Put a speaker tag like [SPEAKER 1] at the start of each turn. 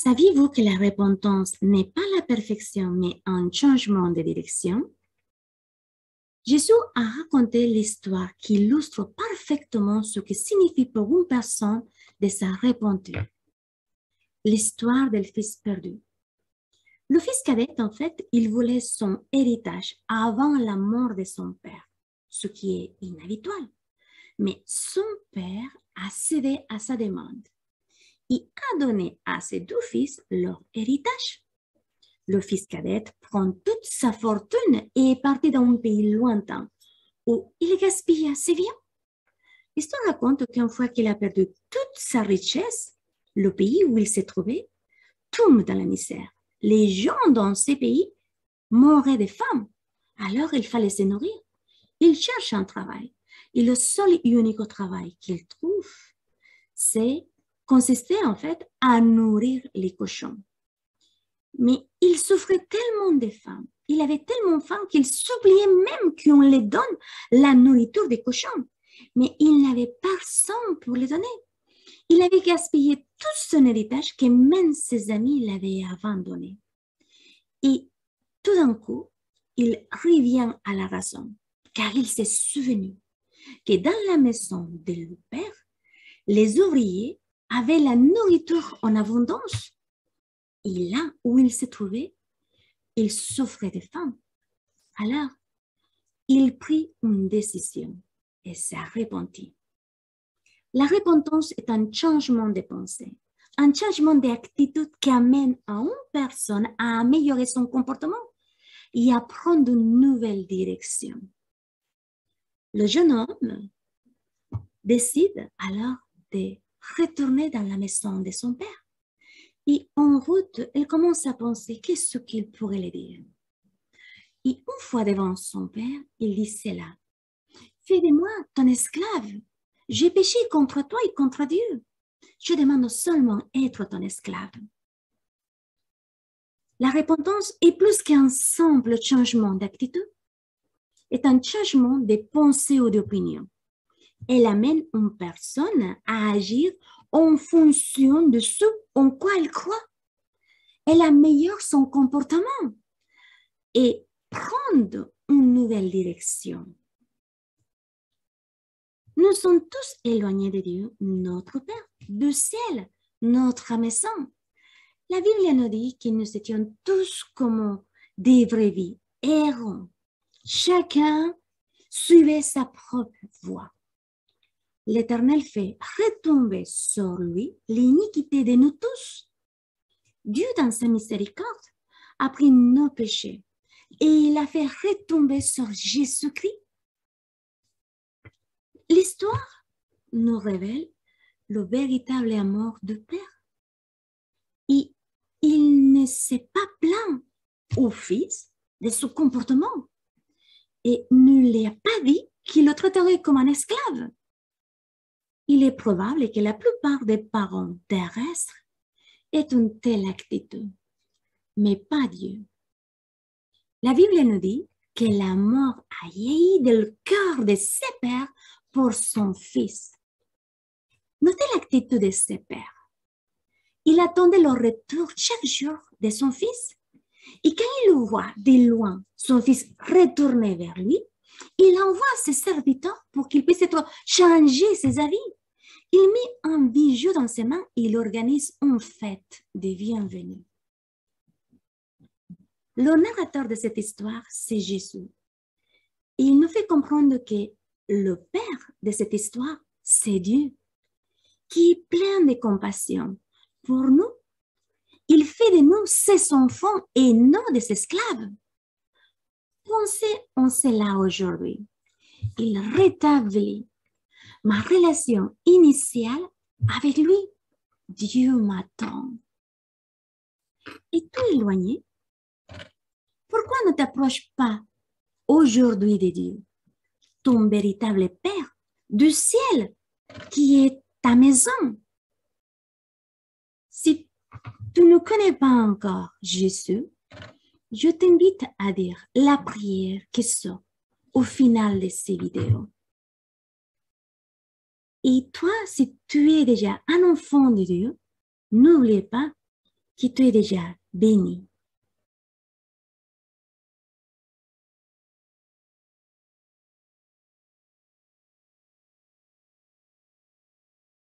[SPEAKER 1] Saviez-vous que la repentance n'est pas la perfection, mais un changement de direction? Jésus a raconté l'histoire qui illustre parfaitement ce que signifie pour une personne de se repentir. L'histoire du fils perdu. Le fils cadet, en fait, il voulait son héritage avant la mort de son père, ce qui est inhabituel. Mais son père a cédé à sa demande. Il a donné à ses deux fils leur héritage. Le fils cadet prend toute sa fortune et est parti dans un pays lointain où il gaspilla ses biens. L'histoire raconte qu'une fois qu'il a perdu toute sa richesse, le pays où il s'est trouvé tombe dans la misère. Les gens dans ces pays mouraient de faim. Alors il fallait se nourrir. Il cherche un travail. Et le seul et unique travail qu'il trouve, consistait en fait à nourrir les cochons. Mais il souffrait tellement de faim, il avait tellement faim qu'il s'oubliait même qu'on lui donne la nourriture des cochons. Mais il n'avait personne pour les donner. Il avait gaspillé tout son héritage que même ses amis l'avaient abandonné. Et tout d'un coup, il revient à la raison, car il s'est souvenu que dans la maison de leur père, les ouvriers avaient la nourriture en abondance. Et là où il se trouvait, il souffrait de faim. Alors, il prit une décision et s'est repenti. La repentance est un changement de pensée, un changement d'attitude qui amène à une personne à améliorer son comportement et à prendre une nouvelle direction. Le jeune homme décide alors de retourner dans la maison de son père. Et en route, il commence à penser qu'est-ce qu'il pourrait lui dire. Et une fois devant son père, il dit cela. Fais de moi ton esclave. J'ai péché contre toi et contre Dieu. Je demande seulement être ton esclave. La repentance est plus qu'un simple changement d'attitude, est un changement de pensée ou d'opinion. Elle amène une personne à agir en fonction de ce en quoi elle croit. Elle améliore son comportement et prendre une nouvelle direction. Nous sommes tous éloignés de Dieu, notre Père, du ciel, notre maison. La Bible nous dit que nous étions tous comme des vraies vies, errants. Chacun suivait sa propre voie. L'Éternel fait retomber sur lui l'iniquité de nous tous. Dieu, dans sa miséricorde, a pris nos péchés et il a fait retomber sur Jésus-Christ. L'histoire nous révèle le véritable amour du Père. Et il ne s'est pas plaint au Fils de son comportement et ne lui a pas dit qu'il le traiterait comme un esclave. Il est probable que la plupart des parents terrestres aient une telle attitude, mais pas Dieu. La Bible nous dit que l'amour a jailli du cœur de ses pères pour son fils. Notez l'attitude de ses pères. Il attendait le retour chaque jour de son fils. Et quand il voit de loin son fils retourner vers lui, il envoie ses serviteurs pour qu'il puisse changer ses avis. Il met un bijou dans ses mains et il organise une fête de bienvenue. Le narrateur de cette histoire, c'est Jésus. Et il nous fait comprendre que le père de cette histoire, c'est Dieu, qui est plein de compassion pour nous. Il fait de nous ses enfants et non des esclaves. Pensez en cela aujourd'hui. Il rétablit ma relation initiale avec lui. Dieu m'attend. Es-tu éloigné? Pourquoi ne t'approches pas aujourd'hui de Dieu, ton véritable Père du ciel, qui est ta maison? Si tu ne connais pas encore Jésus, je t'invite à dire la prière qui sort au final de ces vidéos. Et toi, si tu es déjà un enfant de Dieu, n'oublie pas que tu es déjà béni